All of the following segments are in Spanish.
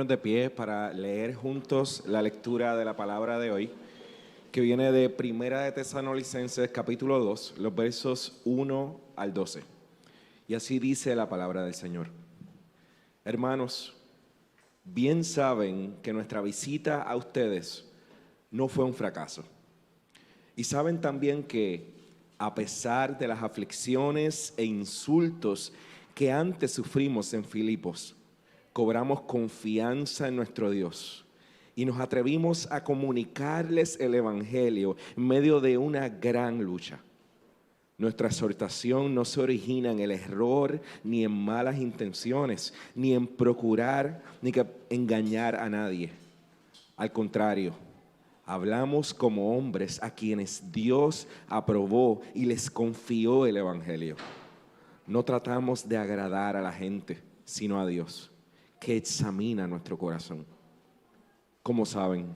ponernos de pie para leer juntos la lectura de la palabra de hoy, que viene de Primera de Tesalonicenses, capítulo 2, los versos 1 al 12. Y así dice la palabra del Señor. Hermanos, bien saben que nuestra visita a ustedes no fue un fracaso. Y saben también que, a pesar de las aflicciones e insultos que antes sufrimos en Filipos, cobramos confianza en nuestro Dios y nos atrevimos a comunicarles el Evangelio en medio de una gran lucha. Nuestra exhortación no se origina en el error, ni en malas intenciones, ni en procurar, ni que engañar a nadie. Al contrario, hablamos como hombres a quienes Dios aprobó y les confió el Evangelio. No tratamos de agradar a la gente, sino a Dios, que examina nuestro corazón. Como saben,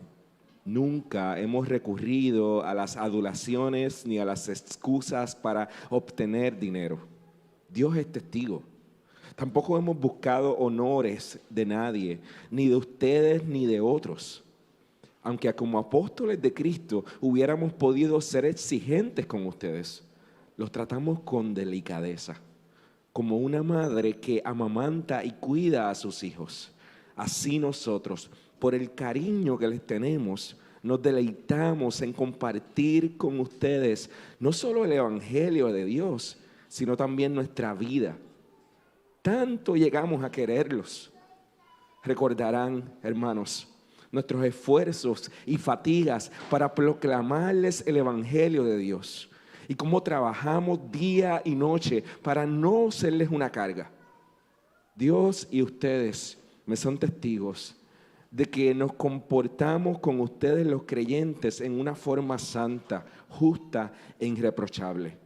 nunca hemos recurrido a las adulaciones ni a las excusas para obtener dinero. Dios es testigo. Tampoco hemos buscado honores de nadie, ni de ustedes ni de otros. Aunque como apóstoles de Cristo hubiéramos podido ser exigentes con ustedes, los tratamos con delicadeza, como una madre que amamanta y cuida a sus hijos. Así nosotros, por el cariño que les tenemos, nos deleitamos en compartir con ustedes no solo el Evangelio de Dios, sino también nuestra vida. Tanto llegamos a quererlos. Recordarán, hermanos, nuestros esfuerzos y fatigas para proclamarles el Evangelio de Dios y cómo trabajamos día y noche para no serles una carga. Dios y ustedes me son testigos de que nos comportamos con ustedes los creyentes en una forma santa, justa e irreprochable.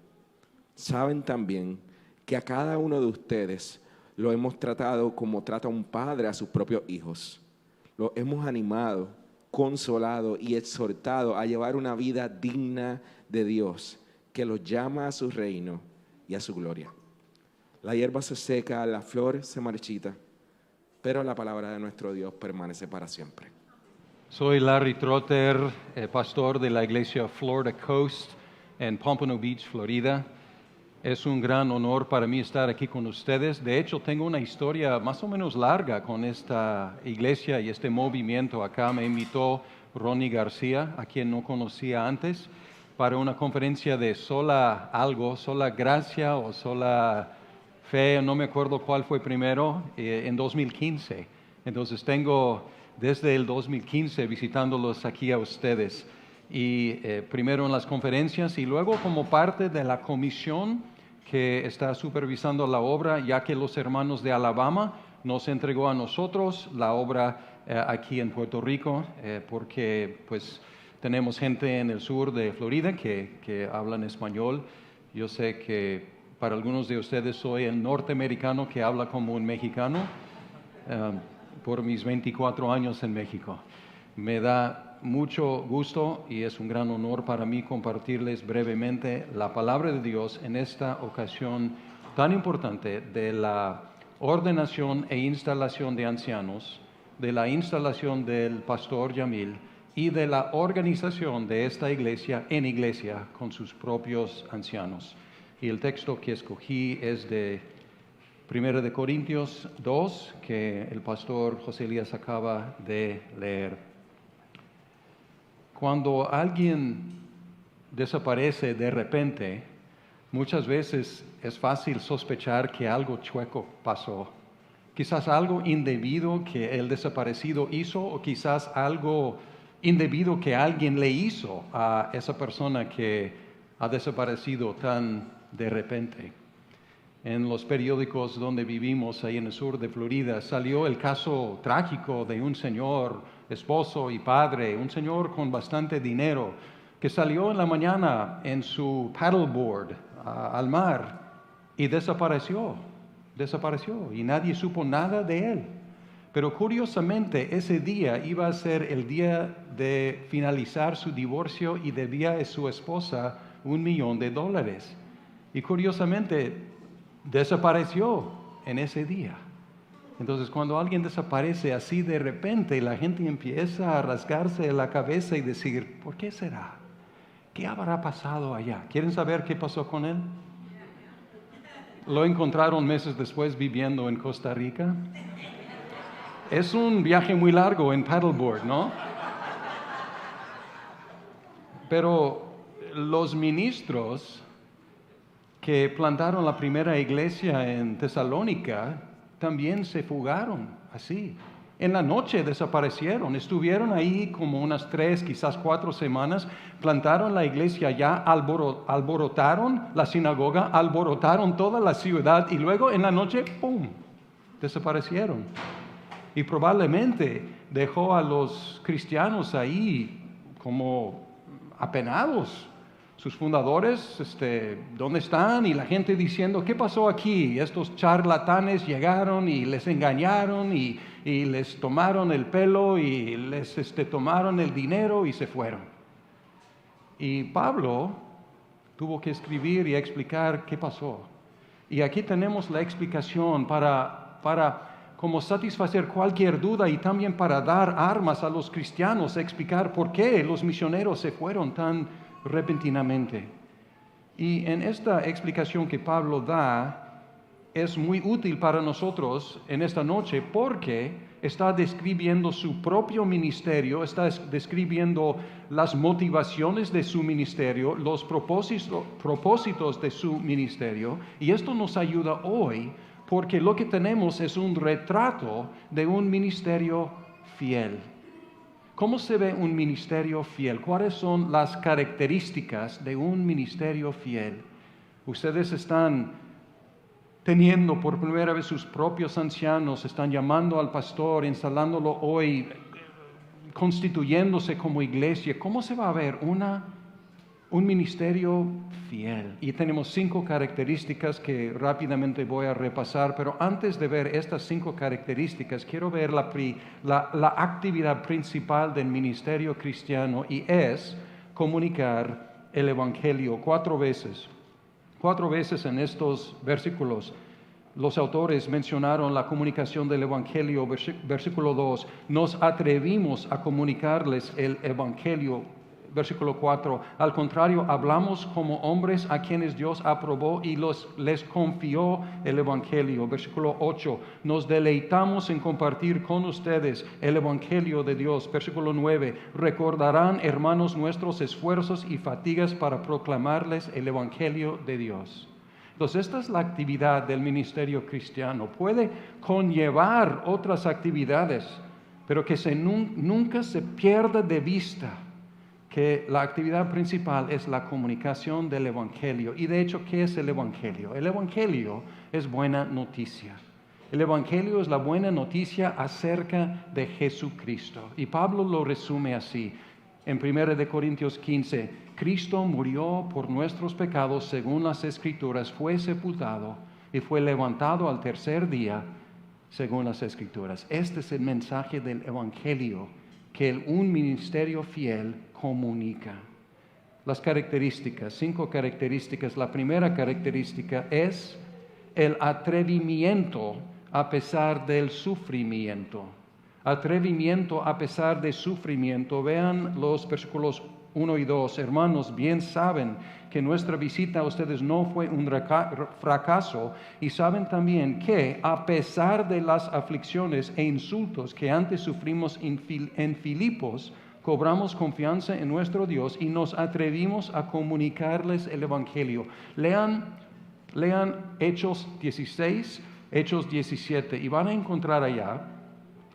Saben también que a cada uno de ustedes lo hemos tratado como trata un padre a sus propios hijos. Los hemos animado, consolado y exhortado a llevar una vida digna de Dios, que los llama a su reino y a su gloria. La hierba se seca, la flor se marchita, pero la palabra de nuestro Dios permanece para siempre. Soy Larry Trotter, pastor de la iglesia Florida Coast en Pompano Beach, Florida. Es un gran honor para mí estar aquí con ustedes. De hecho, tengo una historia más o menos larga con esta iglesia y este movimiento. Acá me invitó Ronnie García, a quien no conocía antes, para una conferencia de sola gracia o sola fe, no me acuerdo cuál fue primero, en 2015. Entonces tengo desde el 2015 visitándolos aquí a ustedes. Y primero en las conferencias y luego como parte de la comisión que está supervisando la obra, ya que los hermanos de Alabama nos entregó a nosotros la obra aquí en Puerto Rico, porque pues tenemos gente en el sur de Florida que hablan español. Yo sé que para algunos de ustedes soy el norteamericano que habla como un mexicano por mis 24 años en México. Me da mucho gusto y es un gran honor para mí compartirles brevemente la palabra de Dios en esta ocasión tan importante de la ordenación e instalación de ancianos, de la instalación del pastor Yamil y de la organización de esta iglesia en iglesia con sus propios ancianos. Y el texto que escogí es de 1 Corintios 2, que el pastor José Elías acaba de leer. Cuando alguien desaparece de repente, muchas veces es fácil sospechar que algo chueco pasó. Quizás algo indebido que el desaparecido hizo o quizás algo indebido que alguien le hizo a esa persona que ha desaparecido tan de repente. En los periódicos donde vivimos, ahí en el sur de Florida, salió el caso trágico de un señor, esposo y padre, un señor con bastante dinero, que salió en la mañana en su paddleboard al mar y desapareció y nadie supo nada de él. Pero curiosamente ese día iba a ser el día de finalizar su divorcio y debía a su esposa $1 millón. Y curiosamente desapareció en ese día. Entonces, cuando alguien desaparece así de repente, la gente empieza a rasgarse la cabeza y decir, ¿por qué será? ¿Qué habrá pasado allá? ¿Quieren saber qué pasó con él? Lo encontraron meses después viviendo en Costa Rica. Es un viaje muy largo en paddleboard, ¿no? Pero los ministros que plantaron la primera iglesia en Tesalónica también se fugaron así. En la noche desaparecieron, estuvieron ahí como unas 3, quizás 4 semanas, plantaron la iglesia allá, alborotaron la sinagoga, alborotaron toda la ciudad y luego en la noche, ¡pum!, desaparecieron. Y probablemente dejó a los cristianos ahí como apenados. Sus fundadores, ¿dónde están? Y la gente diciendo, ¿qué pasó aquí? Estos charlatanes llegaron y les engañaron y les tomaron el pelo y les tomaron el dinero y se fueron. Y Pablo tuvo que escribir y explicar qué pasó. Y aquí tenemos la explicación para como satisfacer cualquier duda y también para dar armas a los cristianos, explicar por qué los misioneros se fueron tan repentinamente. Y en esta explicación que Pablo da es muy útil para nosotros en esta noche porque está describiendo su propio ministerio, está describiendo las motivaciones de su ministerio, los propósitos de su ministerio, y esto nos ayuda hoy porque lo que tenemos es un retrato de un ministerio fiel. ¿Cómo se ve un ministerio fiel? ¿Cuáles son las características de un ministerio fiel? Ustedes están teniendo por primera vez sus propios ancianos, están llamando al pastor, instalándolo hoy, constituyéndose como iglesia. ¿Cómo se va a ver un ministerio fiel? Y tenemos 5 características que rápidamente voy a repasar, pero antes de ver estas 5 características, quiero ver la actividad principal del ministerio cristiano, y es comunicar el Evangelio. 4 veces. 4 veces en estos versículos los autores mencionaron la comunicación del Evangelio. Versículo 2, nos atrevimos a comunicarles el Evangelio. Versículo 4, al contrario, hablamos como hombres a quienes Dios aprobó y les confió el Evangelio. Versículo 8, nos deleitamos en compartir con ustedes el Evangelio de Dios. Versículo 9, recordarán, hermanos, nuestros esfuerzos y fatigas para proclamarles el Evangelio de Dios. Entonces, esta es la actividad del ministerio cristiano. Puede conllevar otras actividades, pero que nunca se pierda de vista que la actividad principal es la comunicación del Evangelio. Y de hecho, ¿qué es el Evangelio? El Evangelio es buena noticia. El Evangelio es la buena noticia acerca de Jesucristo. Y Pablo lo resume así, en 1 Corintios 15, Cristo murió por nuestros pecados según las Escrituras, fue sepultado y fue levantado al tercer día según las Escrituras. Este es el mensaje del Evangelio que un ministerio fiel comunica. Las características, 5 características. La primera característica es el atrevimiento a pesar del sufrimiento. Atrevimiento a pesar de sufrimiento. Vean los versículos 1 y 2. Hermanos, bien saben que nuestra visita a ustedes no fue un fracaso, y saben también que a pesar de las aflicciones e insultos que antes sufrimos en Filipos, cobramos confianza en nuestro Dios y nos atrevimos a comunicarles el Evangelio. Lean Hechos 16, Hechos 17, y van a encontrar allá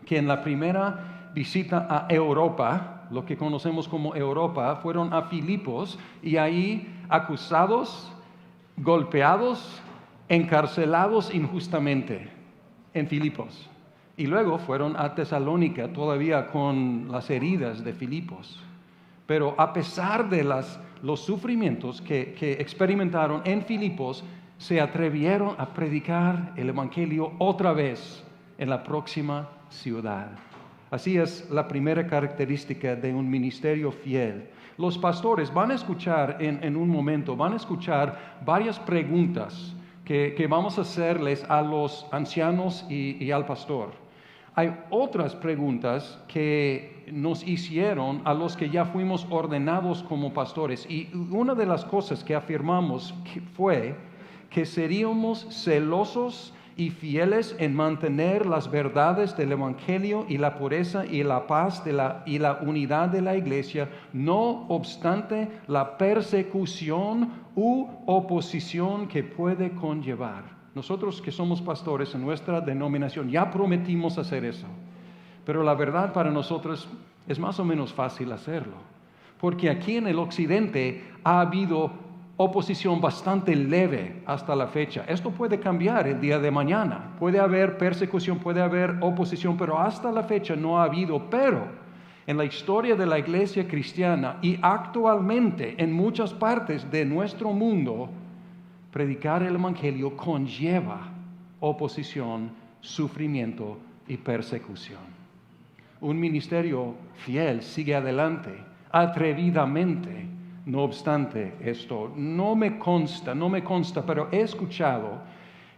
que en la primera visita a Europa, lo que conocemos como Europa, fueron a Filipos y ahí acusados, golpeados, encarcelados injustamente en Filipos. Y luego fueron a Tesalónica todavía con las heridas de Filipos. Pero a pesar de los sufrimientos que experimentaron en Filipos, se atrevieron a predicar el Evangelio otra vez en la próxima ciudad. Así es la primera característica de un ministerio fiel. Los pastores van a escuchar en un momento, van a escuchar varias preguntas que vamos a hacerles a los ancianos y al pastor. Hay otras preguntas que nos hicieron a los que ya fuimos ordenados como pastores. Y una de las cosas que afirmamos fue que seríamos celosos y fieles en mantener las verdades del Evangelio y la pureza y la paz y la unidad de la iglesia, no obstante la persecución u oposición que puede conllevar. Nosotros que somos pastores en nuestra denominación ya prometimos hacer eso, pero la verdad para nosotros es más o menos fácil hacerlo, porque aquí en el occidente ha habido oposición bastante leve hasta la fecha. Esto puede cambiar el día de mañana, puede haber persecución, puede haber oposición, pero hasta la fecha no ha habido. Pero en la historia de la iglesia cristiana y actualmente en muchas partes de nuestro mundo, predicar el Evangelio conlleva oposición, sufrimiento y persecución. Un ministerio fiel sigue adelante, atrevidamente. No obstante esto, no me consta, pero he escuchado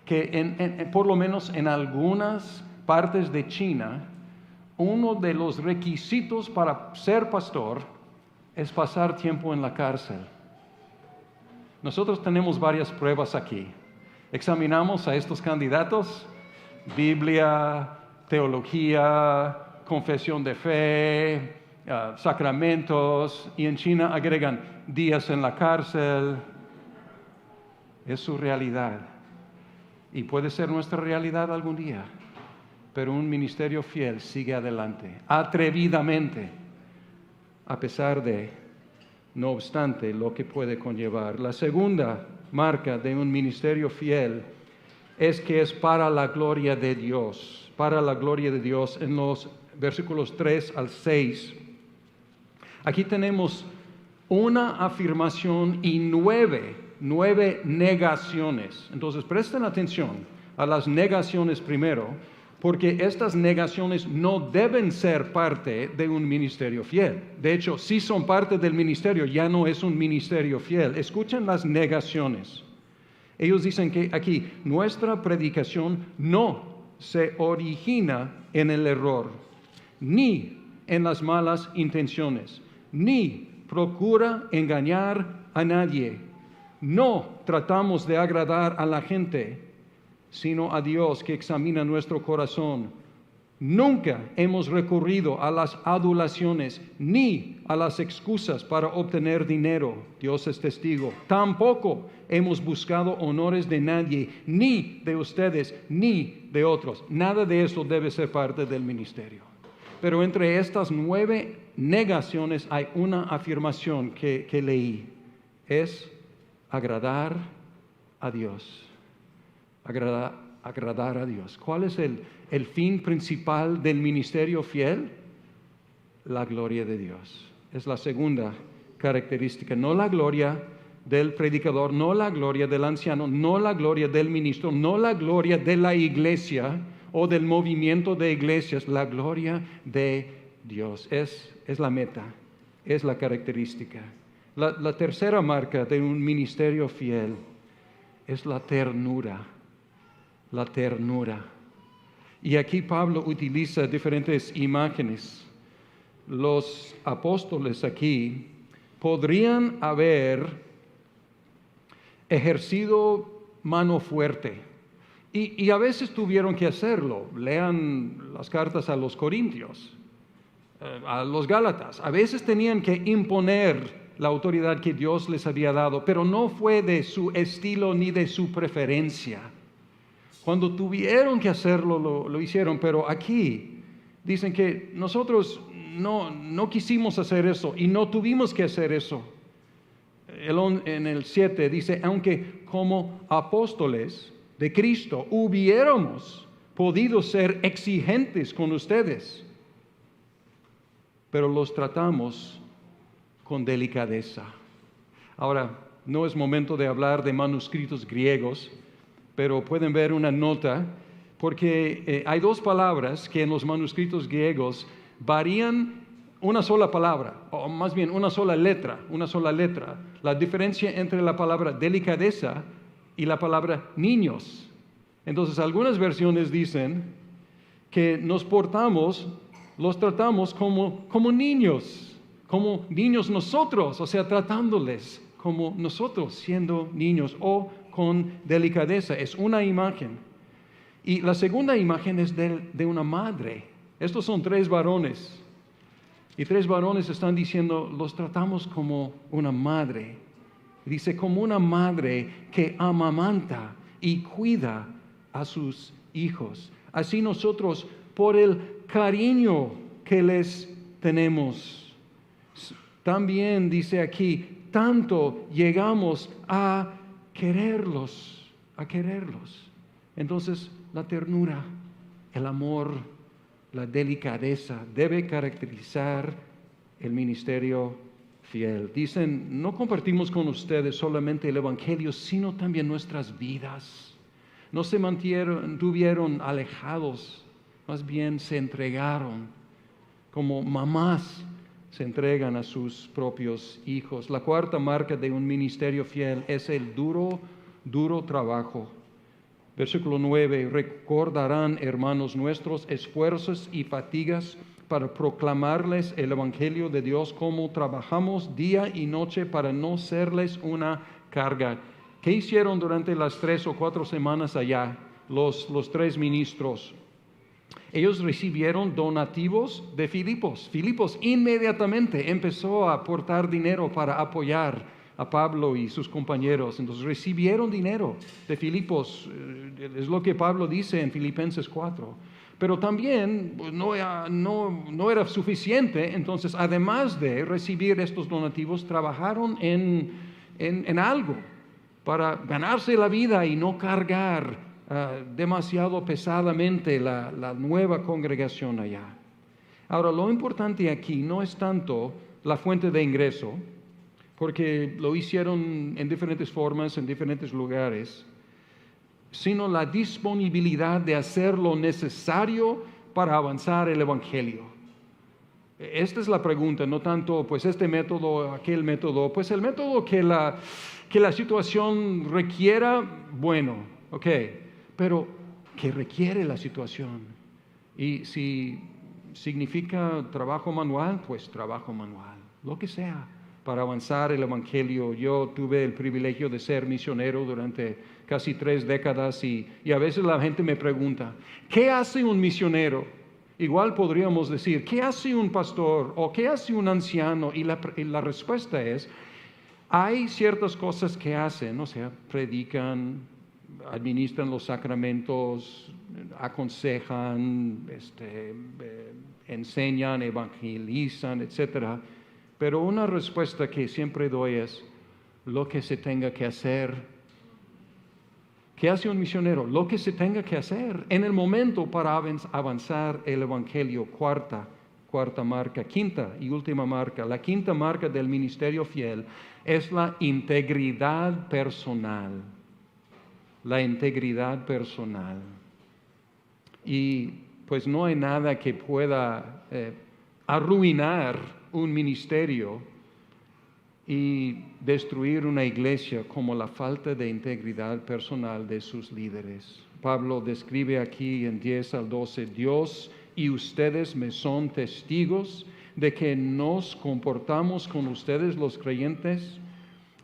que por lo menos en algunas partes de China, uno de los requisitos para ser pastor es pasar tiempo en la cárcel. Nosotros tenemos varias pruebas aquí. Examinamos a estos candidatos: Biblia, teología, confesión de fe, sacramentos, y en China agregan días en la cárcel. Es su realidad y puede ser nuestra realidad algún día, pero un ministerio fiel sigue adelante, atrevidamente, a pesar de, no obstante, lo que puede conllevar. La segunda marca de un ministerio fiel es que es para la gloria de Dios, para la gloria de Dios. En los versículos 3 al 6, aquí tenemos una afirmación y nueve negaciones. Entonces presten atención a las negaciones primero, porque estas negaciones no deben ser parte de un ministerio fiel. De hecho, si son parte del ministerio, ya no es un ministerio fiel. Escuchen las negaciones. Ellos dicen que aquí nuestra predicación no se origina en el error, ni en las malas intenciones, ni procura engañar a nadie. No tratamos de agradar a la gente, sino a Dios que examina nuestro corazón. Nunca hemos recurrido a las adulaciones ni a las excusas para obtener dinero. Dios es testigo. Tampoco hemos buscado honores de nadie, ni de ustedes, ni de otros. Nada de eso debe ser parte del ministerio. Pero entre estas 9 negaciones hay una afirmación que leí. Es agradar a Dios. Agradar a Dios. ¿Cuál es el fin principal del ministerio fiel? La gloria de Dios. Es la segunda característica. No la gloria del predicador, no la gloria del anciano, no la gloria del ministro, no la gloria de la iglesia o del movimiento de iglesias. La gloria de Dios es la meta, es la característica. La tercera marca de un ministerio fiel es la ternura. La ternura. Y aquí Pablo utiliza diferentes imágenes. Los apóstoles aquí podrían haber ejercido mano fuerte. Y a veces tuvieron que hacerlo. Lean las cartas a los Corintios, a los Gálatas. A veces tenían que imponer la autoridad que Dios les había dado, pero no fue de su estilo ni de su preferencia. Cuando tuvieron que hacerlo, lo hicieron, pero aquí dicen que nosotros no quisimos hacer eso y no tuvimos que hacer eso. En el 7 dice, aunque como apóstoles de Cristo hubiéramos podido ser exigentes con ustedes, pero los tratamos con delicadeza. Ahora, no es momento de hablar de manuscritos griegos, pero pueden ver una nota, porque hay 2 palabras que en los manuscritos griegos varían una sola palabra, o más bien una sola letra. La diferencia entre la palabra delicadeza y la palabra niños. Entonces, algunas versiones dicen que los tratamos como niños nosotros, o sea, tratándoles como nosotros, siendo niños o con delicadeza. Es una imagen. Y la segunda imagen es de una madre. Estos son 3 varones. Y 3 varones están diciendo, los tratamos como una madre. Dice, como una madre que amamanta y cuida a sus hijos. Así nosotros, por el cariño que les tenemos, también dice aquí, tanto llegamos a quererlos. Entonces, la ternura, el amor, la delicadeza debe caracterizar el ministerio fiel. Dicen, no compartimos con ustedes solamente el Evangelio, sino también nuestras vidas. No se mantuvieron alejados, más bien se entregaron, como mamás se entregan a sus propios hijos. La 4ª marca de un ministerio fiel es el duro trabajo. Versículo 9, recordarán, hermanos nuestros, esfuerzos y fatigas para proclamarles el Evangelio de Dios, como trabajamos día y noche para no serles una carga. ¿Qué hicieron durante las 3 o 4 semanas allá los 3 ministros? Ellos recibieron donativos de Filipos. Filipos inmediatamente empezó a aportar dinero para apoyar a Pablo y sus compañeros. Entonces recibieron dinero de Filipos, es lo que Pablo dice en Filipenses 4. Pero también no era suficiente, entonces además de recibir estos donativos, trabajaron en algo para ganarse la vida y no cargar demasiado pesadamente la nueva congregación allá. Ahora, lo importante aquí no es tanto la fuente de ingreso, porque lo hicieron en diferentes formas, en diferentes lugares, sino la disponibilidad de hacer lo necesario para avanzar el Evangelio. Esta es la pregunta, no tanto pues este método, aquel método, pues el método que la situación requiera, bueno, ok, pero que requiere la situación. Y si significa trabajo manual, pues trabajo manual, lo que sea, para avanzar el Evangelio. Yo tuve el privilegio de ser misionero durante casi 3 décadas y a veces la gente me pregunta, ¿qué hace un misionero? Igual podríamos decir, ¿qué hace un pastor o qué hace un anciano? Y la respuesta es, hay ciertas cosas que hacen, o sea, predican, administran los sacramentos, aconsejan, enseñan, evangelizan, etcétera. Pero una respuesta que siempre doy es lo que se tenga que hacer. ¿Qué hace un misionero? Lo que se tenga que hacer en el momento para avanzar el Evangelio. Cuarta marca, 5ª y última marca. La 5ª marca del ministerio fiel es la integridad personal. La integridad personal. Y pues no hay nada que pueda arruinar un ministerio y destruir una iglesia como la falta de integridad personal de sus líderes. Pablo describe aquí en 10 al 12, Dios y ustedes me son testigos de que nos comportamos con ustedes los creyentes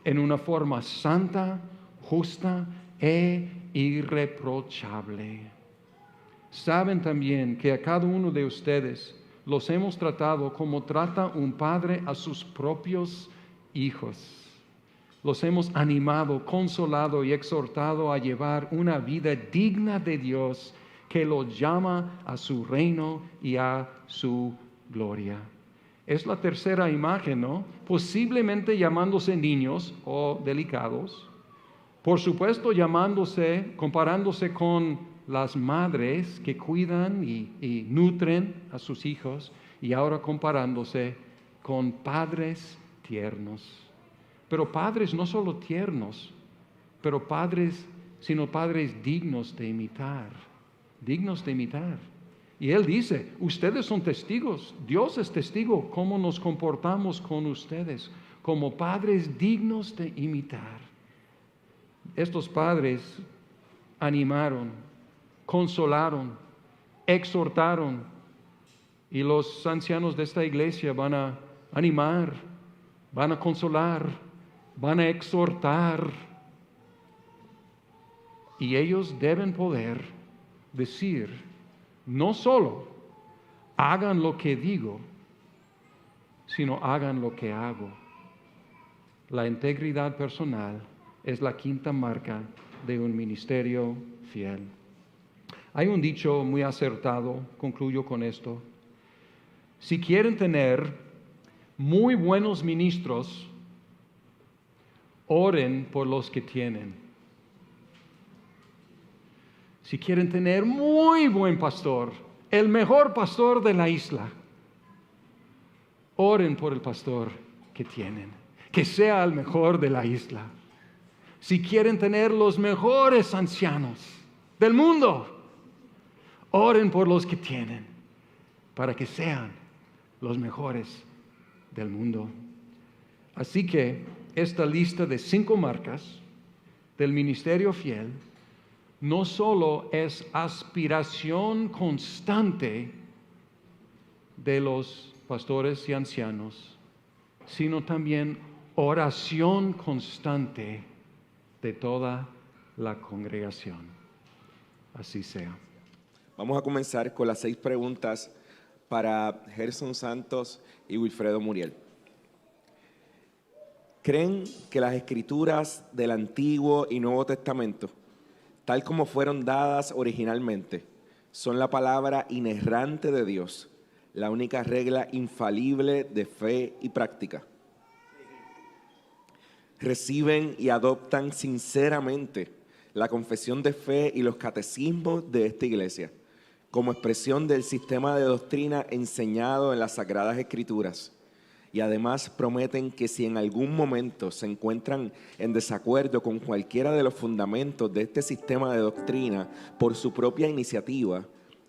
en una forma santa, justa e irreprochable. Saben también que a cada uno de ustedes los hemos tratado como trata un padre a sus propios hijos. Los hemos animado, consolado y exhortado a llevar una vida digna de Dios que los llama a su reino y a su gloria. Es la tercera imagen, ¿no? Posiblemente llamándose niños o delicados. Por supuesto, comparándose con las madres que cuidan y nutren a sus hijos, y ahora comparándose con padres tiernos. Pero padres no solo tiernos, sino padres dignos de imitar. Y él dice, ustedes son testigos, Dios es testigo, cómo nos comportamos con ustedes, como padres dignos de imitar. Estos padres animaron, consolaron, exhortaron, y los ancianos de esta iglesia van a animar, van a consolar, van a exhortar, y ellos deben poder decir, no solo hagan lo que digo, sino hagan lo que hago. La integridad personal es la quinta marca de un ministerio fiel. Hay un dicho muy acertado, concluyo con esto. Si quieren tener muy buenos ministros, oren por los que tienen. Si quieren tener muy buen pastor, el mejor pastor de la isla, oren por el pastor que tienen, que sea el mejor de la isla. Si quieren tener los mejores ancianos del mundo, oren por los que tienen, para que sean los mejores del mundo. Así que esta lista de 5 marcas del ministerio fiel no solo es aspiración constante de los pastores y ancianos, sino también oración constante de toda la congregación. Así sea. Vamos a comenzar con las 6 preguntas para Gerson Santos y Wilfredo Muriel. ¿Creen que las escrituras del Antiguo y Nuevo Testamento, tal como fueron dadas originalmente, son la palabra inerrante de Dios, la única regla infalible de fe y práctica? ¿Reciben y adoptan sinceramente la confesión de fe y los catecismos de esta iglesia como expresión del sistema de doctrina enseñado en las Sagradas Escrituras? Y además prometen que si en algún momento se encuentran en desacuerdo con cualquiera de los fundamentos de este sistema de doctrina por su propia iniciativa,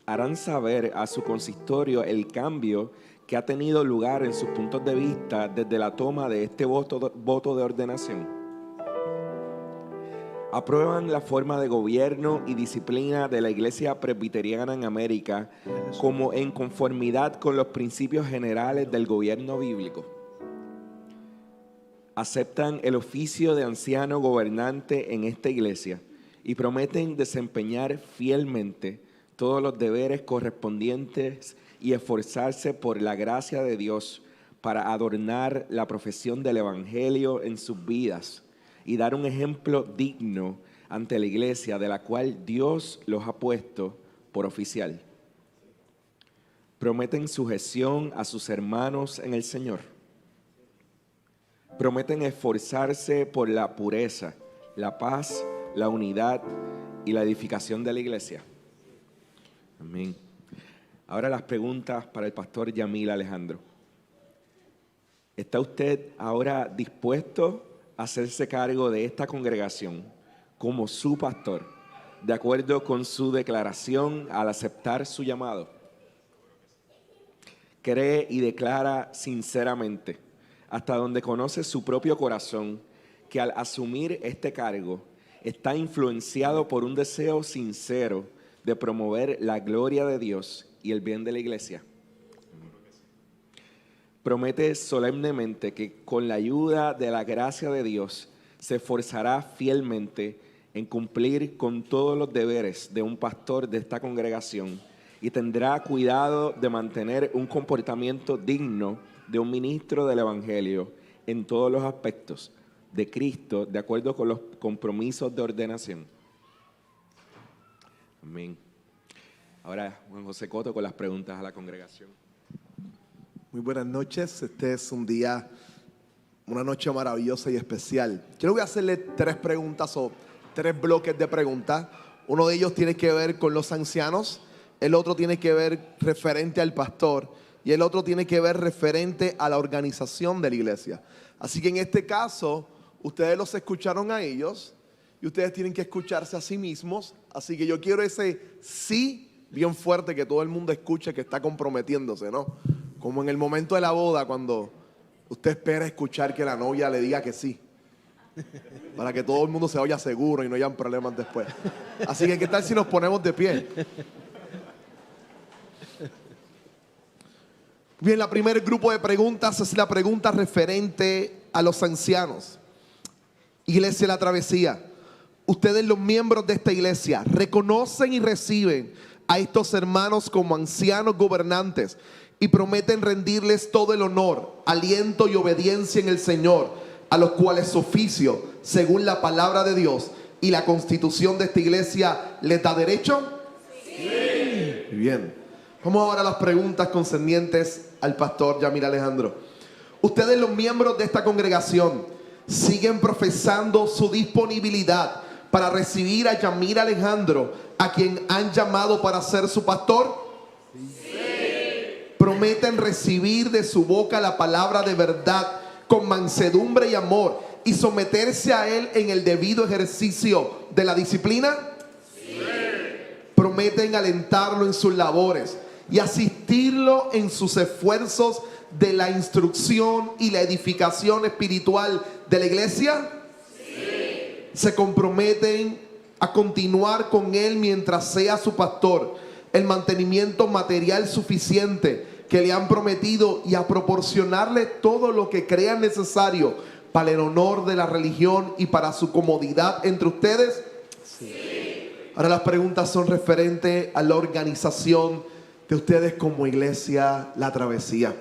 harán saber a su consistorio el cambio que ha tenido lugar en sus puntos de vista desde la toma de este voto de ordenación. ¿Aprueban la forma de gobierno y disciplina de la Iglesia Presbiteriana en América como en conformidad con los principios generales del gobierno bíblico? ¿Aceptan el oficio de anciano gobernante en esta iglesia y prometen desempeñar fielmente todos los deberes correspondientes y esforzarse por la gracia de Dios para adornar la profesión del Evangelio en sus vidas y dar un ejemplo digno ante la iglesia de la cual Dios los ha puesto por oficial? ¿Prometen sujeción a sus hermanos en el Señor? ¿Prometen esforzarse por la pureza, la paz, la unidad y la edificación de la iglesia? Amén. Ahora las preguntas para el pastor Yamil Alejandro. ¿Está usted ahora dispuesto a hacerse cargo de esta congregación como su pastor, de acuerdo con su declaración al aceptar su llamado? ¿Cree y declara sinceramente, hasta donde conoce su propio corazón, que al asumir este cargo está influenciado por un deseo sincero de promover la gloria de Dios y el bien de la iglesia? Promete solemnemente que con la ayuda de la gracia de Dios se esforzará fielmente en cumplir con todos los deberes de un pastor de esta congregación y tendrá cuidado de mantener un comportamiento digno de un ministro del Evangelio en todos los aspectos de Cristo, de acuerdo con los compromisos de ordenación. Amén. Ahora Juan José Coto con las preguntas a la congregación. Muy buenas noches. Este es una noche maravillosa y especial. Yo voy a hacerle 3 preguntas o 3 bloques de preguntas. Uno de ellos tiene que ver con los ancianos, el otro tiene que ver referente al pastor y el otro tiene que ver referente a la organización de la iglesia. Así que en este caso, ustedes los escucharon a ellos y ustedes tienen que escucharse a sí mismos. Así que yo quiero ese sí bien fuerte que todo el mundo escuche, que está comprometiéndose, ¿no? Como en el momento de la boda, cuando usted espera escuchar que la novia le diga que sí. Para que todo el mundo se vaya seguro y no hayan problemas después. Así que, ¿qué tal si nos ponemos de pie? Bien, la primer grupo de preguntas es la pregunta referente a los ancianos. Iglesia La Travesía, ustedes los miembros de esta iglesia reconocen y reciben a estos hermanos como ancianos gobernantes y prometen rendirles todo el honor, aliento y obediencia en el Señor, a los cuales su oficio, según la palabra de Dios y la constitución de esta iglesia, ¿les da derecho? Sí. Bien. Vamos ahora a las preguntas concernientes al pastor Yamil Alejandro. Ustedes los miembros de esta congregación siguen profesando su disponibilidad para recibir a Yamil Alejandro, a quien han llamado para ser su pastor. Sí. Prometen recibir de su boca la palabra de verdad con mansedumbre y amor y someterse a él en el debido ejercicio de la disciplina. Sí. Prometen alentarlo en sus labores y asistirlo en sus esfuerzos de la instrucción y la edificación espiritual de la iglesia. Sí. Se comprometen a continuar con él mientras sea su pastor, el mantenimiento material suficiente que le han prometido y a proporcionarle todo lo que crean necesario para el honor de la religión y para su comodidad entre ustedes. Sí. Ahora las preguntas son referentes a la organización de ustedes como iglesia La Travesía.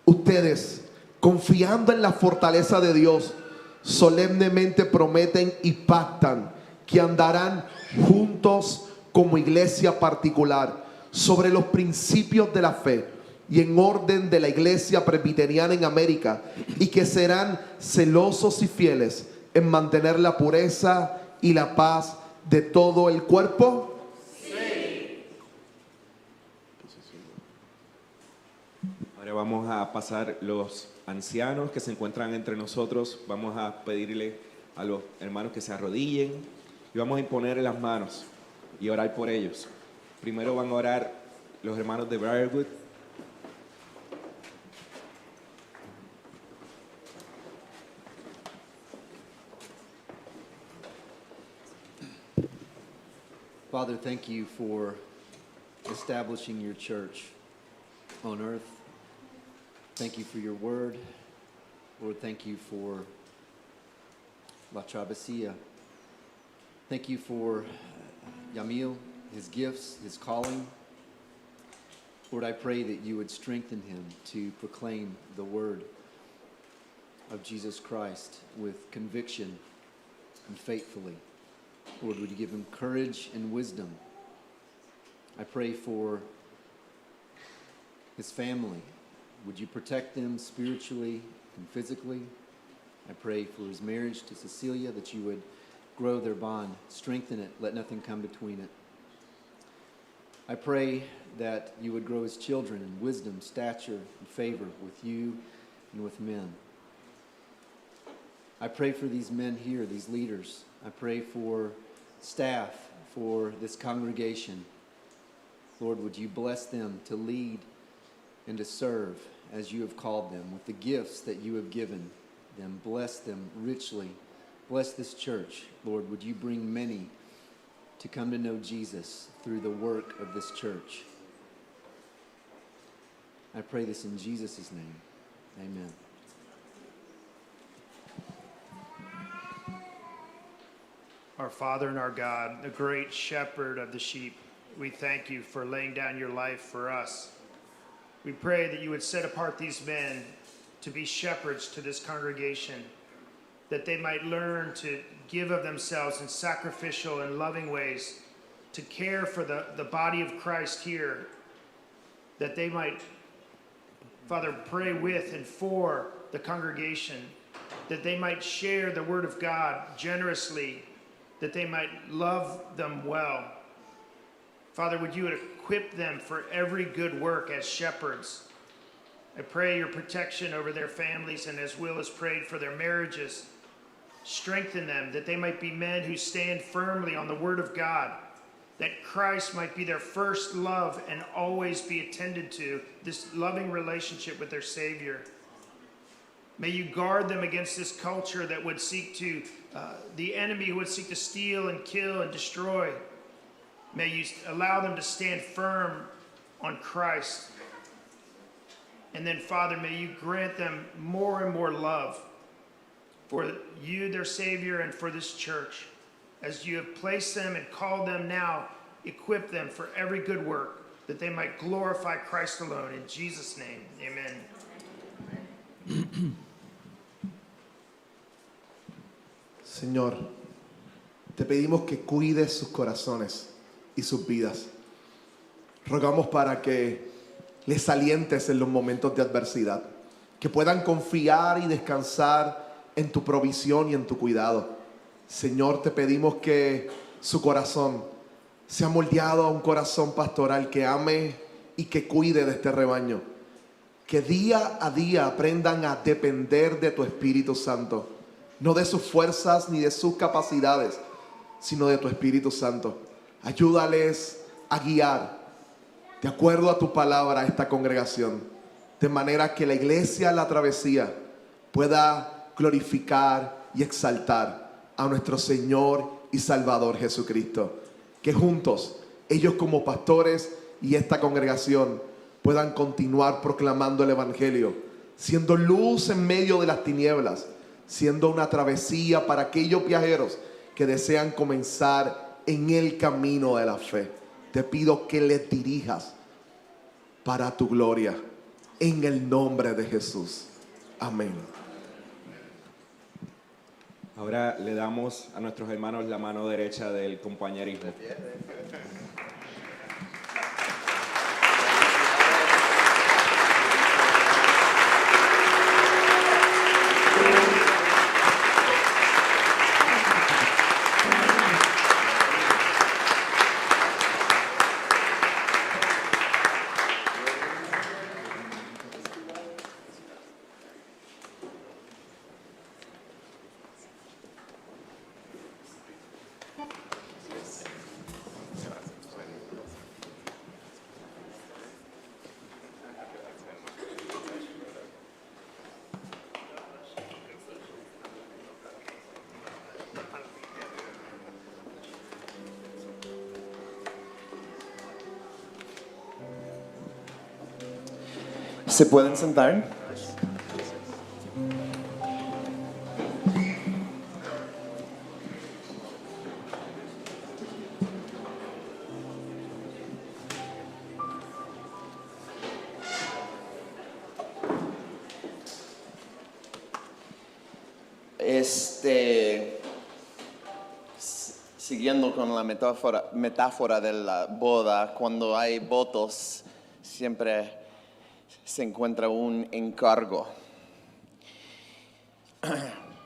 Ustedes, confiando en la fortaleza de Dios, solemnemente prometen y pactan que andarán juntos como iglesia particular sobre los principios de la fe y en orden de la iglesia presbiteriana en América, y que serán celosos y fieles en mantener la pureza y la paz de todo el cuerpo. Ahora vamos a pasar los ancianos que se encuentran entre nosotros. Vamos a pedirle a los hermanos que se arrodillen y vamos a imponerle las manos y orar por ellos. Primero van a orar los hermanos de Briarwood. Father, thank you for establishing your church on earth. Thank you for your word. Lord, thank you for La Travesía. Thank you for Yamil, his gifts, his calling. Lord, I pray that you would strengthen him to proclaim the word of Jesus Christ with conviction and faithfully. Lord, would you give him courage and wisdom? I pray for his family. Would you protect them spiritually and physically? I pray for his marriage to Cecilia, that you would grow their bond, strengthen it, let nothing come between it. I pray that you would grow his children in wisdom, stature, and favor with you and with men. I pray for these men here, these leaders. I pray for staff, for this congregation. Lord, would you bless them to lead and to serve as you have called them with the gifts that you have given them. Bless them richly. Bless this church. Lord, would you bring many to come to know Jesus through the work of this church. I pray this in Jesus' name. Amen. Our Father and our God, the great shepherd of the sheep, we thank you for laying down your life for us. We pray that you would set apart these men to be shepherds to this congregation, that they might learn to give of themselves in sacrificial and loving ways, to care for the body of Christ here, that they might, Father, pray with and for the congregation, that they might share the word of God generously, that they might love them well. Father, would you equip them for every good work as shepherds? I pray your protection over their families, and as Will has prayed for their marriages, strengthen them, that they might be men who stand firmly on the word of God, that Christ might be their first love and always be attended to, this loving relationship with their Savior. May you guard them against this culture that would seek to, the enemy who would seek to steal and kill and destroy. May you allow them to stand firm on Christ. And then, Father, may you grant them more and more love for you, their Savior, and for this church. As you have placed them and called them now, equip them for every good work, that they might glorify Christ alone. In Jesus' name, amen. Señor, te pedimos que cuides sus corazones y sus vidas. Rogamos para que les alientes en los momentos de adversidad, que puedan confiar y descansar en tu provisión y en tu cuidado. Señor, te pedimos que su corazón sea moldeado a un corazón pastoral que ame y que cuide de este rebaño. Que día a día aprendan a depender de tu Espíritu Santo, no de sus fuerzas ni de sus capacidades, sino de tu Espíritu Santo. Ayúdales a guiar de acuerdo a tu palabra a esta congregación, de manera que la iglesia La Travesía pueda glorificar y exaltar a nuestro Señor y Salvador Jesucristo. Que juntos, ellos como pastores y esta congregación, puedan continuar proclamando el Evangelio, siendo luz en medio de las tinieblas, siendo una travesía para aquellos viajeros que desean comenzar en el camino de la fe. Te pido que les dirijas para tu gloria, en el nombre de Jesús. Amén. Ahora le damos a nuestros hermanos la mano derecha del compañerismo. ¿Se pueden sentar? Siguiendo con la metáfora de la boda, cuando hay votos, siempre se encuentra un encargo.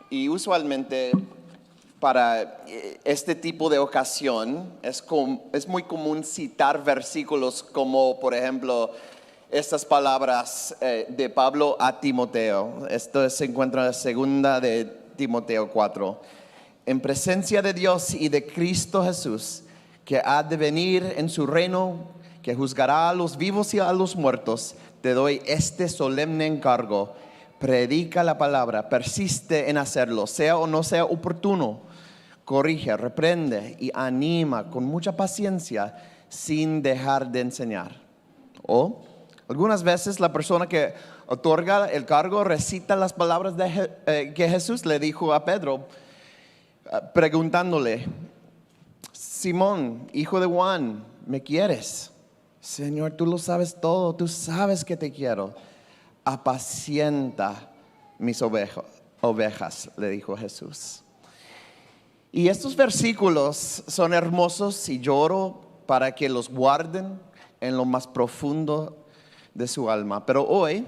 Y usualmente para este tipo de ocasión es muy común citar versículos como, por ejemplo, estas palabras de Pablo a Timoteo. Esto se encuentra en segunda de Timoteo 4. En presencia de Dios y de Cristo Jesús, que ha de venir en su reino, que juzgará a los vivos y a los muertos, te doy este solemne encargo: predica la palabra, persiste en hacerlo, sea o no sea oportuno, corrige, reprende y anima con mucha paciencia sin dejar de enseñar. O algunas veces la persona que otorga el cargo recita las palabras que Jesús le dijo a Pedro, preguntándole: Simón, hijo de Juan, ¿me quieres? Señor, tú lo sabes todo, tú sabes que te quiero. Apacienta mis ovejas, le dijo Jesús. Y estos versículos son hermosos y lloro para que los guarden en lo más profundo de su alma. Pero hoy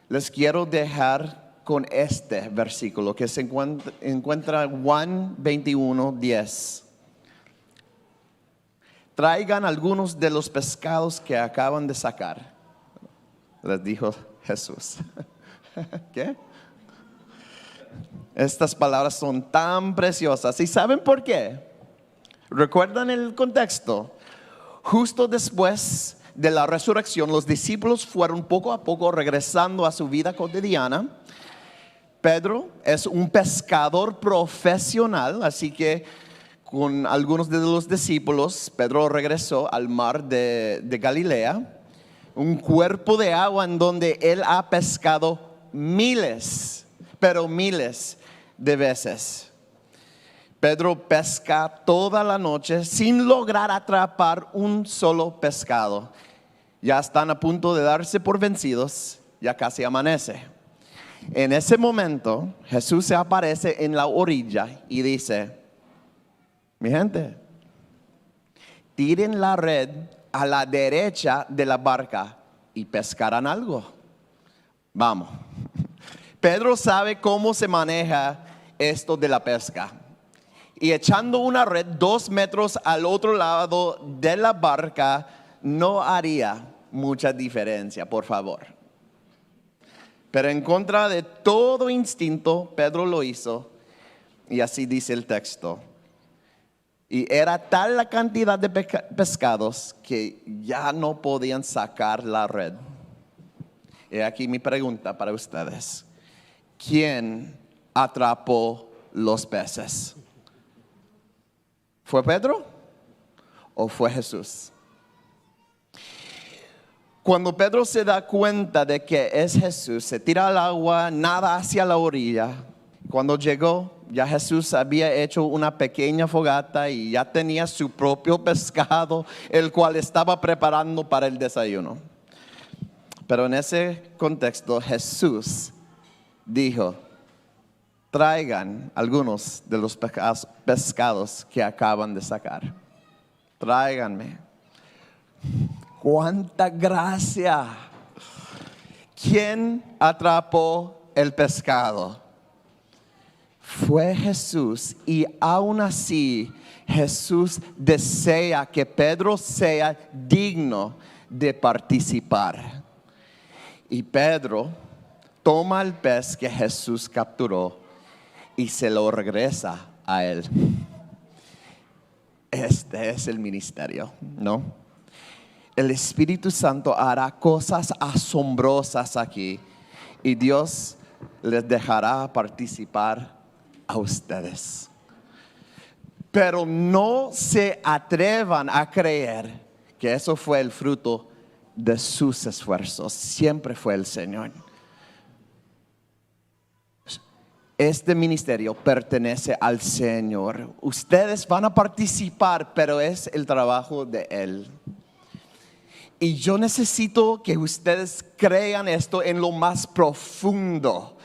les quiero dejar con este versículo que se encuentra en Juan 21:10. Traigan algunos de los pescados que acaban de sacar, les dijo Jesús. ¿Qué? Estas palabras son tan preciosas. ¿Y saben por qué? ¿Recuerdan el contexto? Justo después de la resurrección, los discípulos fueron poco a poco regresando a su vida cotidiana. Pedro es un pescador profesional, así que con algunos de los discípulos, Pedro regresó al mar de Galilea, un cuerpo de agua en donde él ha pescado miles, pero miles de veces. Pedro pesca toda la noche sin lograr atrapar un solo pescado. Ya están a punto de darse por vencidos, ya casi amanece. En ese momento, Jesús se aparece en la orilla y dice: mi gente, tiren la red a la derecha de la barca y pescarán algo. Vamos. Pedro sabe cómo se maneja esto de la pesca. Y echando una red 2 metros al otro lado de la barca no haría mucha diferencia, por favor. Pero en contra de todo instinto, Pedro lo hizo. Y así dice el texto. Y era tal la cantidad de pescados que ya no podían sacar la red. Y aquí mi pregunta para ustedes: ¿quién atrapó los peces? ¿Fue Pedro o fue Jesús? Cuando Pedro se da cuenta de que es Jesús, se tira al agua, nada hacia la orilla. Cuando llegó, ya Jesús había hecho una pequeña fogata y ya tenía su propio pescado, el cual estaba preparando para el desayuno. Pero en ese contexto, Jesús dijo: traigan algunos de los pescados que acaban de sacar. Tráiganme. ¡Cuánta gracia! ¿Quién atrapó el pescado? Fue Jesús, y aún así Jesús desea que Pedro sea digno de participar. Y Pedro toma el pez que Jesús capturó y se lo regresa a él. Este es el ministerio, ¿no? El Espíritu Santo hará cosas asombrosas aquí y Dios les dejará participar a ustedes. Pero no se atrevan a creer que eso fue el fruto de sus esfuerzos. Siempre fue el Señor. Este ministerio pertenece al Señor. Ustedes van a participar, pero es el trabajo de Él. Y yo necesito que ustedes crean esto en lo más profundo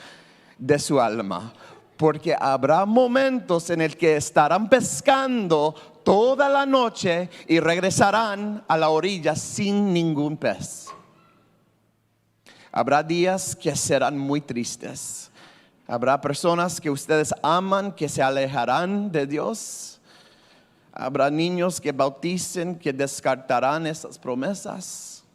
de su alma. Porque habrá momentos en el que estarán pescando toda la noche y regresarán a la orilla sin ningún pez. Habrá días que serán muy tristes. Habrá personas que ustedes aman que se alejarán de Dios. Habrá niños que bauticen, que descartarán esas promesas.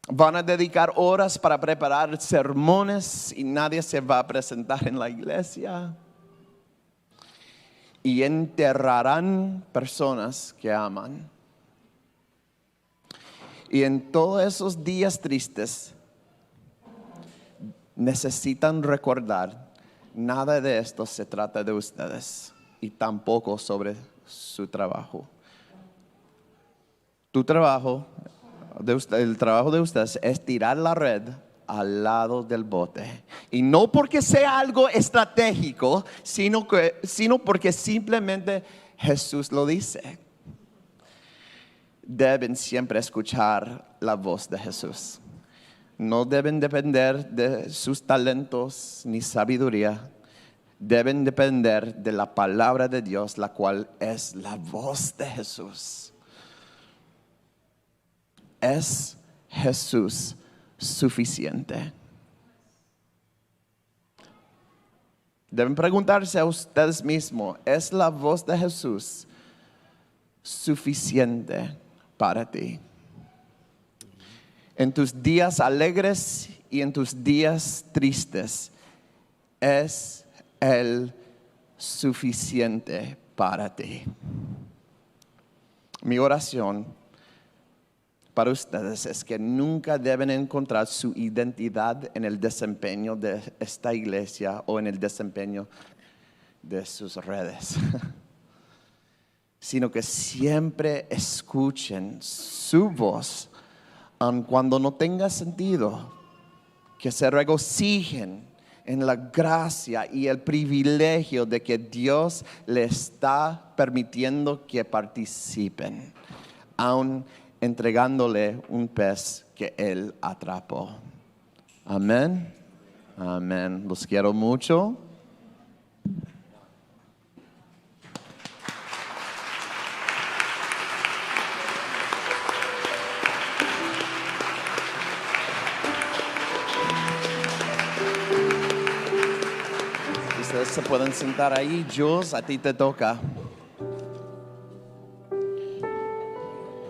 Van a dedicar horas para preparar sermones y nadie se va a presentar en la iglesia. Y enterrarán personas que aman. Y en todos esos días tristes necesitan recordar: nada de esto se trata de ustedes. Y tampoco sobre su trabajo. Tu trabajo, el trabajo de ustedes es tirar la red al lado del bote. Y no porque sea algo estratégico, sino porque simplemente Jesús lo dice. Deben siempre escuchar la voz de Jesús. No deben depender de sus talentos ni sabiduría. Deben depender de la palabra de Dios, la cual es la voz de Jesús. ¿Es Jesús suficiente? Deben preguntarse a ustedes mismos: ¿es la voz de Jesús suficiente para ti? En tus días alegres y en tus días tristes, ¿es Él suficiente para ti? Mi oración para ustedes es que nunca deben encontrar su identidad en el desempeño de esta iglesia o en el desempeño de sus redes, sino que siempre escuchen su voz, aun cuando no tenga sentido, que se regocijen en la gracia y el privilegio de que Dios les está permitiendo que participen, aun entregándole un pez que Él atrapó. Amén. Amén. Los quiero mucho. Ustedes se pueden sentar ahí. Jules, a ti te toca.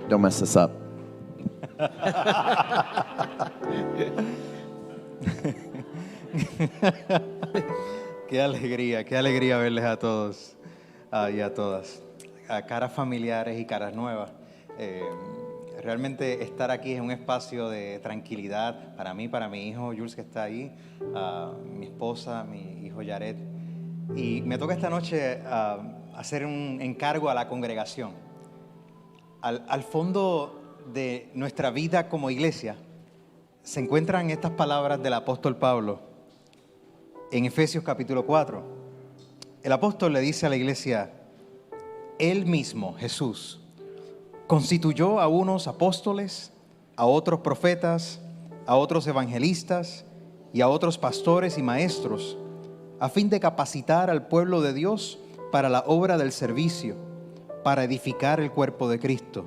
Don't mess this up. Qué alegría verles a todos y a todas. A caras familiares y caras nuevas. Realmente estar aquí es un espacio de tranquilidad para mí, para mi hijo Jules que está ahí, mi esposa, mi hijo Yaret. Y me toca esta noche hacer un encargo a la congregación. Al fondo de nuestra vida como iglesia se encuentran estas palabras del apóstol Pablo en Efesios capítulo 4. El apóstol le dice a la iglesia: Él mismo, Jesús, constituyó a unos apóstoles, a otros profetas, a otros evangelistas y a otros pastores y maestros, a fin de capacitar al pueblo de Dios para la obra del servicio, para edificar el cuerpo de Cristo.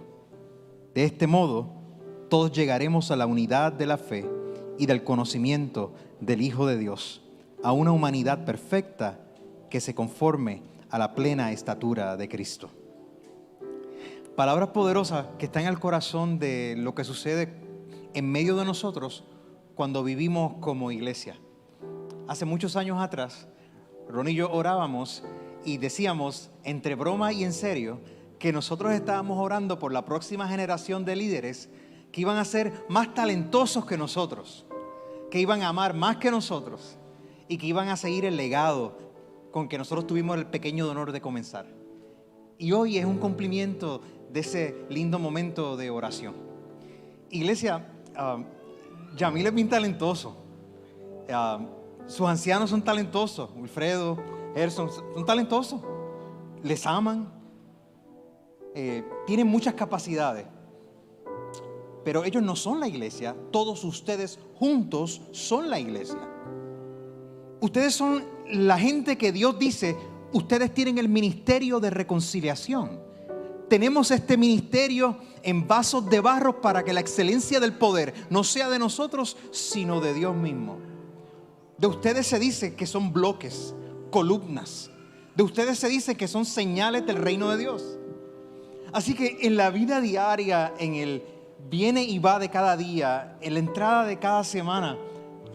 De este modo, todos llegaremos a la unidad de la fe y del conocimiento del Hijo de Dios, a una humanidad perfecta que se conforme a la plena estatura de Cristo. Palabras poderosas que están en el corazón de lo que sucede en medio de nosotros cuando vivimos como iglesia. Hace muchos años atrás, Ron y yo orábamos y decíamos, entre broma y en serio, que nosotros estábamos orando por la próxima generación de líderes que iban a ser más talentosos que nosotros, que iban a amar más que nosotros y que iban a seguir el legado con que nosotros tuvimos el pequeño honor de comenzar. Y hoy es un cumplimiento de ese lindo momento de oración. Iglesia, Yamil es bien talentoso. Sus ancianos son talentosos. Wilfredo, Gerson, son talentosos. Les aman. Tienen muchas capacidades. Pero ellos no son la iglesia. Todos ustedes juntos son la iglesia. Ustedes son la gente que Dios dice, ustedes tienen el ministerio de reconciliación. Tenemos este ministerio en vasos de barro para que la excelencia del poder no sea de nosotros, sino de Dios mismo. De ustedes se dice que son bloques, columnas. De ustedes se dice que son señales del reino de Dios. Así que en la vida diaria, en el viene y va de cada día, en la entrada de cada semana,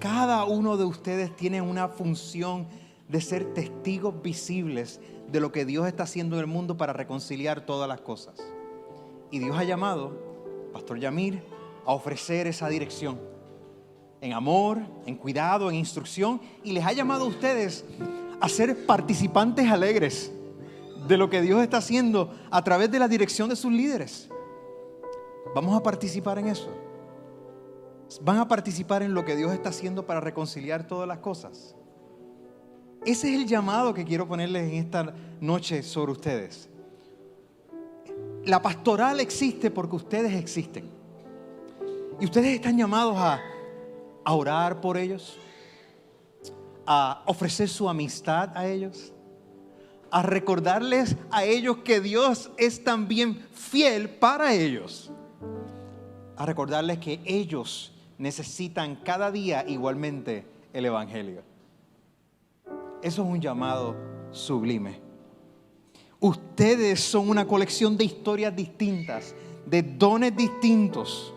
cada uno de ustedes tiene una función de ser testigos visibles de lo que Dios está haciendo en el mundo para reconciliar todas las cosas. Y Dios ha llamado a Pastor Yamir a ofrecer esa dirección en amor, en cuidado, en instrucción, y les ha llamado a ustedes a ser participantes alegres de lo que Dios está haciendo a través de la dirección de sus líderes. Vamos a participar en eso. Van a participar en lo que Dios está haciendo para reconciliar todas las cosas. Ese es el llamado que quiero ponerles en esta noche sobre ustedes. La pastoral existe porque ustedes existen. Y ustedes están llamados a orar por ellos, a ofrecer su amistad a ellos, a recordarles a ellos que Dios es también fiel para ellos, a recordarles que ellos necesitan cada día igualmente el Evangelio. Eso es un llamado sublime. Ustedes son una colección de historias distintas, de dones distintos,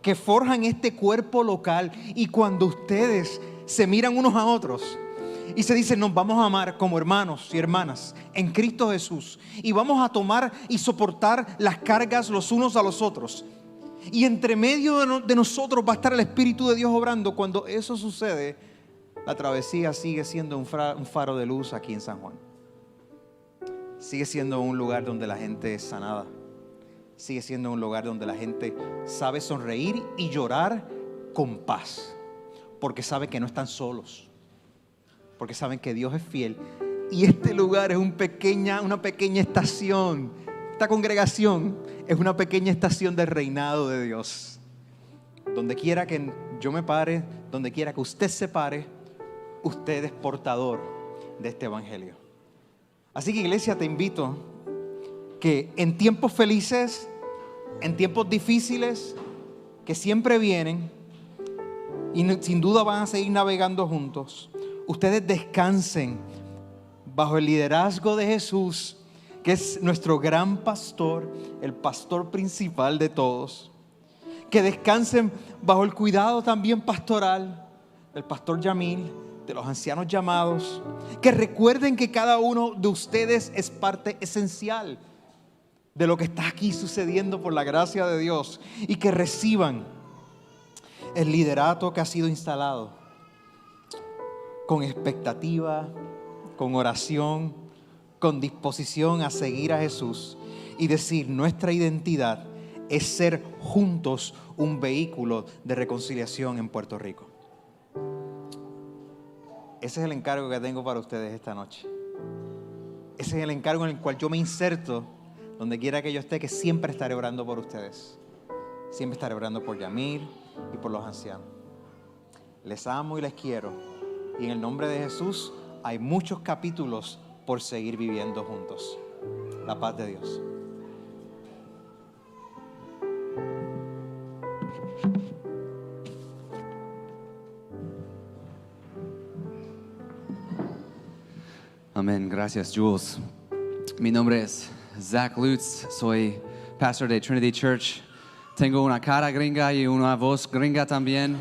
que forjan este cuerpo local. Y cuando ustedes se miran unos a otros y se dicen, nos vamos a amar como hermanos y hermanas en Cristo Jesús, y vamos a tomar y soportar las cargas los unos a los otros, Y entre medio de nosotros va a estar el Espíritu de Dios obrando. Cuando eso sucede, la travesía sigue siendo un faro de luz aquí en San Juan. Sigue siendo un lugar donde la gente es sanada. Sigue siendo un lugar donde la gente sabe sonreír y llorar con paz. Porque sabe que no están solos. Porque saben que Dios es fiel. Y este lugar es una pequeña estación. Esta congregación es una pequeña estación del reinado de Dios. Donde quiera que yo me pare, donde quiera que usted se pare, usted es portador de este evangelio. Así que, iglesia, te invito que en tiempos felices, en tiempos difíciles, que siempre vienen y sin duda van a seguir navegando juntos, ustedes descansen bajo el liderazgo de Jesús, que es nuestro gran pastor, el pastor principal de todos. Que descansen bajo el cuidado también pastoral del pastor Yamil, de los ancianos llamados. Que recuerden que cada uno de ustedes es parte esencial de lo que está aquí sucediendo por la gracia de Dios. Y que reciban el liderato que ha sido instalado con expectativa, con oración, con disposición a seguir a Jesús y decir: nuestra identidad es ser juntos un vehículo de reconciliación en Puerto Rico. Ese es el encargo que tengo para ustedes esta noche. Ese es el encargo en el cual yo me inserto donde quiera que yo esté, que siempre estaré orando por ustedes. Siempre estaré orando por Yamil y por los ancianos. Les amo y les quiero. Y en el nombre de Jesús hay muchos capítulos por seguir viviendo juntos. La paz de Dios. Amén, gracias Jules. Mi nombre es Zach Lutz, soy pastor de Trinity Church. Tengo una cara gringa y una voz gringa también.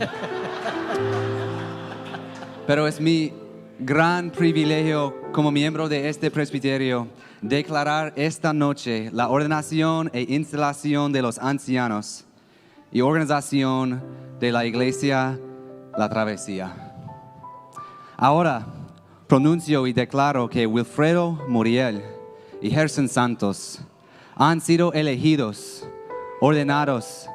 Pero es mi gran privilegio como miembro de este presbiterio declarar esta noche la ordenación e instalación de los ancianos y organización de la iglesia La Travesía. Ahora pronuncio y declaro que Wilfredo Muriel y Gerson Santos han sido elegidos, ordenados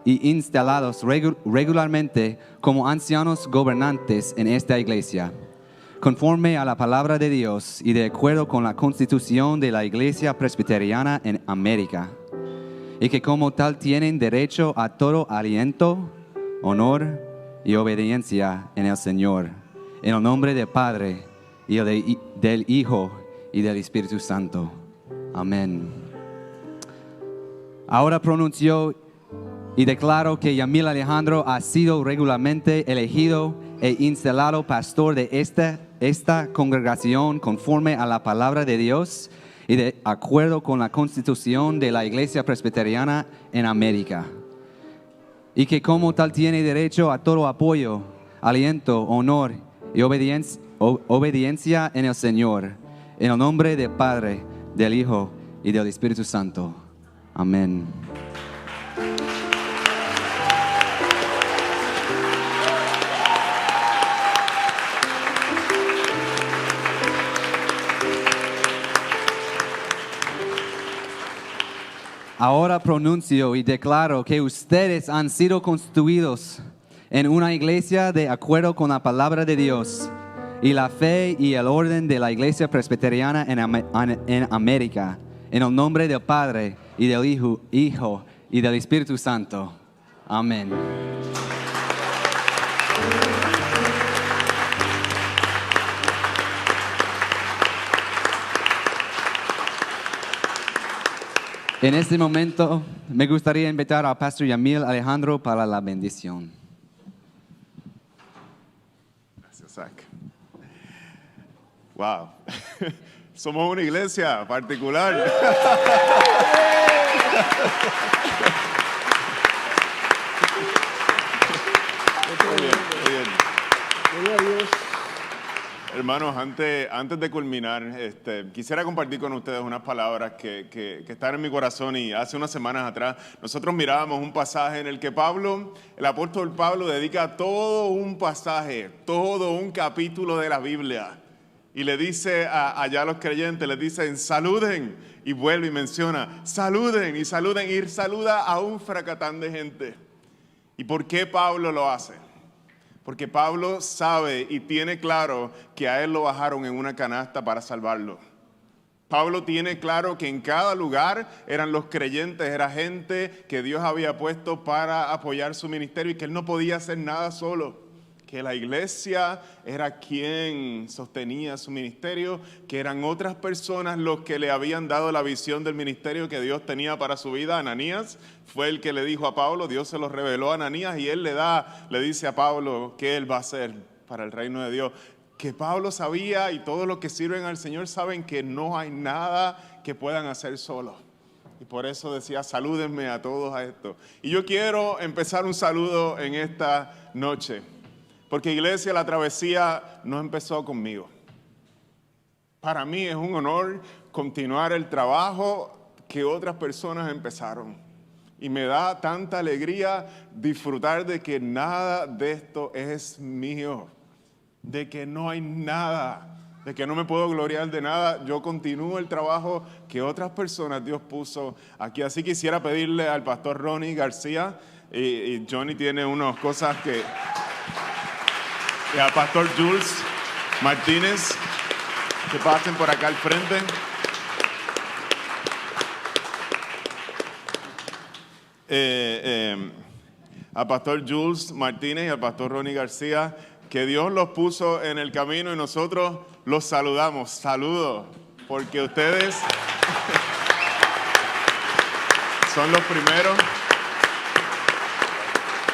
y instalados regularmente como ancianos gobernantes en esta iglesia, conforme a la palabra de Dios y de acuerdo con la constitución de la Iglesia Presbiteriana en América, y que como tal tienen derecho a todo aliento, honor y obediencia en el Señor, en el nombre del Padre y del Hijo y del Espíritu Santo. Amén. Ahora pronuncio y declaro que Yamil Alejandro ha sido regularmente elegido e instalado pastor de esta congregación conforme a la palabra de Dios y de acuerdo con la constitución de la Iglesia Presbiteriana en América. Y que como tal tiene derecho a todo apoyo, aliento, honor y obediencia en el Señor, en el nombre del Padre, del Hijo y del Espíritu Santo. Amén. Ahora pronuncio y declaro que ustedes han sido constituidos en una iglesia de acuerdo con la palabra de Dios y la fe y el orden de la Iglesia Presbiteriana en América, en el nombre del Padre y del Hijo y del Espíritu Santo. Amén. En este momento me gustaría invitar al pastor Yamil Alejandro para la bendición. Gracias, Zach. Wow. Somos una iglesia particular. Muy bien, muy bien. Hermanos, antes de culminar, quisiera compartir con ustedes unas palabras que están en mi corazón. Y hace unas semanas atrás nosotros mirábamos un pasaje en el que el apóstol Pablo dedica todo un pasaje, todo un capítulo de la Biblia. Y le dice allá a los creyentes, les dicen, saluden. Y vuelve y menciona, saluden y saluden. Y saluda a un fracatán de gente. ¿Y por qué Pablo lo hace? Porque Pablo sabe y tiene claro que a él lo bajaron en una canasta para salvarlo. Pablo tiene claro que en cada lugar eran los creyentes, era gente que Dios había puesto para apoyar su ministerio y que él no podía hacer nada solo. Que la iglesia era quien sostenía su ministerio, que eran otras personas los que le habían dado la visión del ministerio que Dios tenía para su vida. Ananías fue el que le dijo a Pablo, Dios se lo reveló a Ananías y él le dice a Pablo qué él va a hacer para el reino de Dios. Que Pablo sabía y todos los que sirven al Señor saben que no hay nada que puedan hacer solos. Y por eso decía, salúdenme a todos a esto. Y yo quiero empezar un saludo en esta noche. Porque iglesia, la travesía no empezó conmigo. Para mí es un honor continuar el trabajo que otras personas empezaron. Y me da tanta alegría disfrutar de que nada de esto es mío. De que no hay nada, de que no me puedo gloriar de nada. Yo continúo el trabajo que otras personas Dios puso aquí. Así quisiera pedirle al pastor Ronnie García, y Johnny tiene unas cosas y al pastor Jules Martínez, que pasen por acá al frente. Al pastor Jules Martínez y al pastor Ronnie García, que Dios los puso en el camino y nosotros los saludamos. Saludos, porque ustedes son los primeros.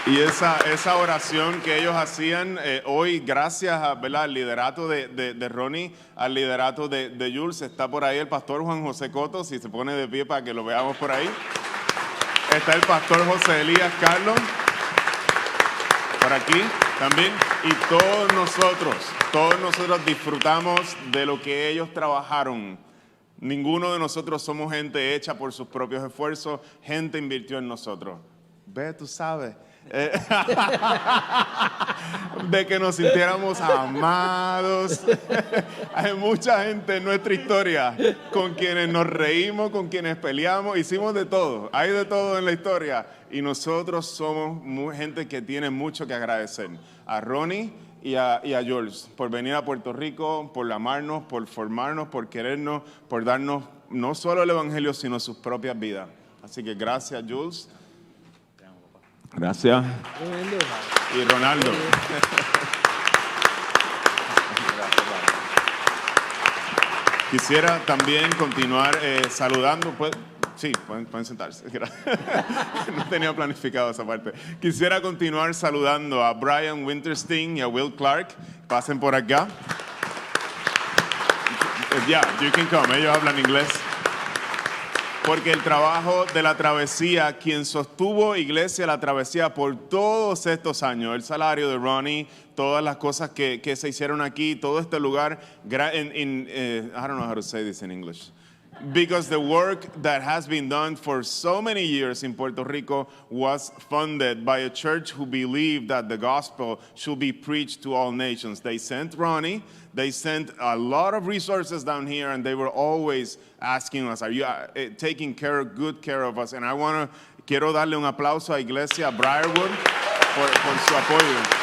Y esa oración que ellos hacían hoy, gracias al liderato de Ronnie, al liderato de Jules, está por ahí el pastor Juan José Coto, si se pone de pie para que lo veamos por ahí. Está el pastor José Elías Carlos, por aquí también. Y todos nosotros disfrutamos de lo que ellos trabajaron. Ninguno de nosotros somos gente hecha por sus propios esfuerzos, gente invirtió en nosotros. Ve, tú sabes. De que nos sintiéramos amados. Hay mucha gente en nuestra historia con quienes nos reímos, con quienes peleamos, hicimos de todo, hay de todo en la historia y nosotros somos gente que tiene mucho que agradecer a Ronnie y a George por venir a Puerto Rico, por amarnos, por formarnos, por querernos, por darnos no solo el evangelio sino sus propias vidas. Así que gracias, Jules. Gracias. Y Ronaldo. Quisiera también continuar saludando. Sí, pueden sentarse. No tenía planificado esa parte. Quisiera continuar saludando a Brian Winterstein y a Will Clark. Pasen por acá. Yeah, you can come. Ellos hablan inglés. Porque el trabajo de la travesía, quien sostuvo Iglesia La Travesía por todos estos años, el salario de Ronnie, todas las cosas que se hicieron aquí, todo este lugar, I don't know how to say this in English. Because the work that has been done for so many years in Puerto Rico was funded by a church who believed that the gospel should be preached to all nations. They sent Ronnie, they sent a lot of resources down here, and they were always asking us, are you taking good care of us? And quiero darle un aplauso a Iglesia Briarwood por su apoyo.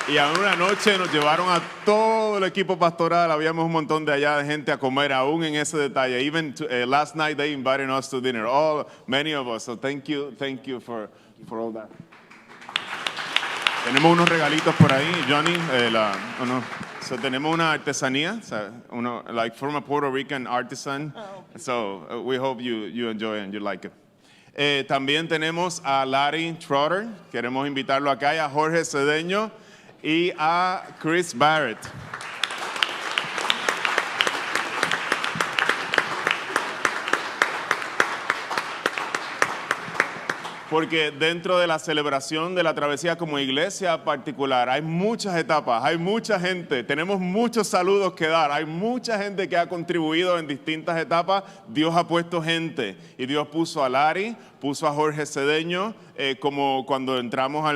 Y a una noche nos llevaron a todo el equipo pastoral, habíamos un montón de allá de gente a comer, aún en ese detalle. Even last night they invited us to dinner, many of us. So thank you for all that. Tenemos unos regalitos por ahí, Johnny. So tenemos una artesanía, like from a Puerto Rican artisan. Oh, okay. So we hope you enjoy and you like it. También tenemos a Larry Trotter, queremos invitarlo acá, y a Jorge Cedeño y a Chris Barrett. porque dentro de la celebración de la travesía como iglesia particular hay muchas etapas, hay mucha gente, tenemos muchos saludos que dar, hay mucha gente que ha contribuido en distintas etapas. Dios ha puesto gente y Dios puso a Larry, puso a Jorge Cedeño, como cuando entramos,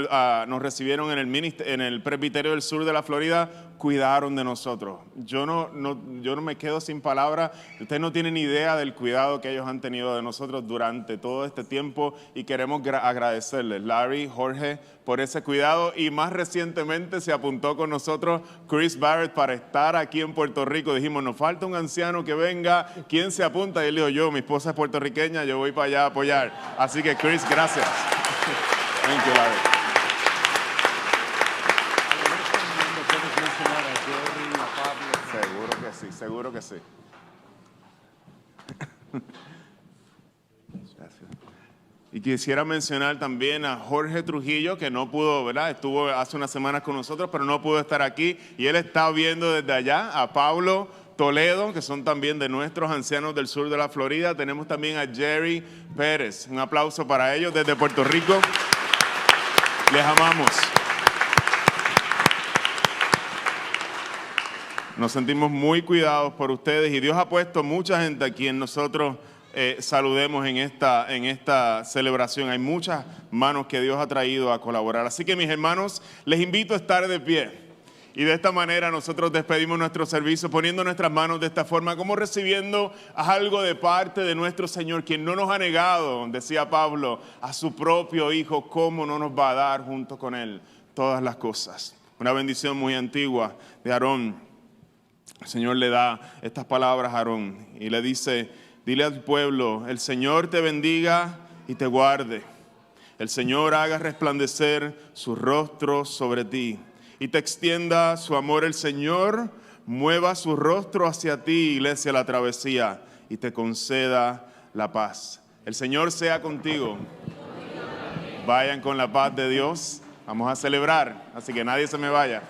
nos recibieron en el presbiterio del sur de la Florida, cuidaron de nosotros. Yo no me quedo sin palabras. Ustedes no tienen idea del cuidado que ellos han tenido de nosotros durante todo este tiempo y queremos agradecerles, Larry, Jorge, por ese cuidado. Y más recientemente se apuntó con nosotros Chris Barrett para estar aquí en Puerto Rico. Dijimos, nos falta un anciano que venga. ¿Quién se apunta? Y él dijo, yo, mi esposa es puertorriqueña, yo voy para allá a apoyar. Así que Chris, gracias. Thank you, Larry. Seguro que sí. Gracias. Y quisiera mencionar también a Jorge Trujillo, que no pudo, ¿verdad? Estuvo hace unas semanas con nosotros, pero no pudo estar aquí. Y él está viendo desde allá a Pablo Toledo, que son también de nuestros ancianos del sur de la Florida. Tenemos también a Jerry Pérez. Un aplauso para ellos desde Puerto Rico. Les amamos. Nos sentimos muy cuidados por ustedes y Dios ha puesto mucha gente a quien nosotros saludemos en esta celebración. Hay muchas manos que Dios ha traído a colaborar. Así que mis hermanos, les invito a estar de pie. Y de esta manera nosotros despedimos nuestro servicio poniendo nuestras manos de esta forma, como recibiendo algo de parte de nuestro Señor, quien no nos ha negado, decía Pablo, a su propio Hijo. ¿Cómo no nos va a dar junto con Él todas las cosas? Una bendición muy antigua de Aarón. El Señor le da estas palabras a Aarón y le dice, dile al pueblo, el Señor te bendiga y te guarde. El Señor haga resplandecer su rostro sobre ti y te extienda su amor. El Señor mueva su rostro hacia ti, iglesia La Travesía, y te conceda la paz. El Señor sea contigo. Vayan con la paz de Dios. Vamos a celebrar, así que nadie se me vaya.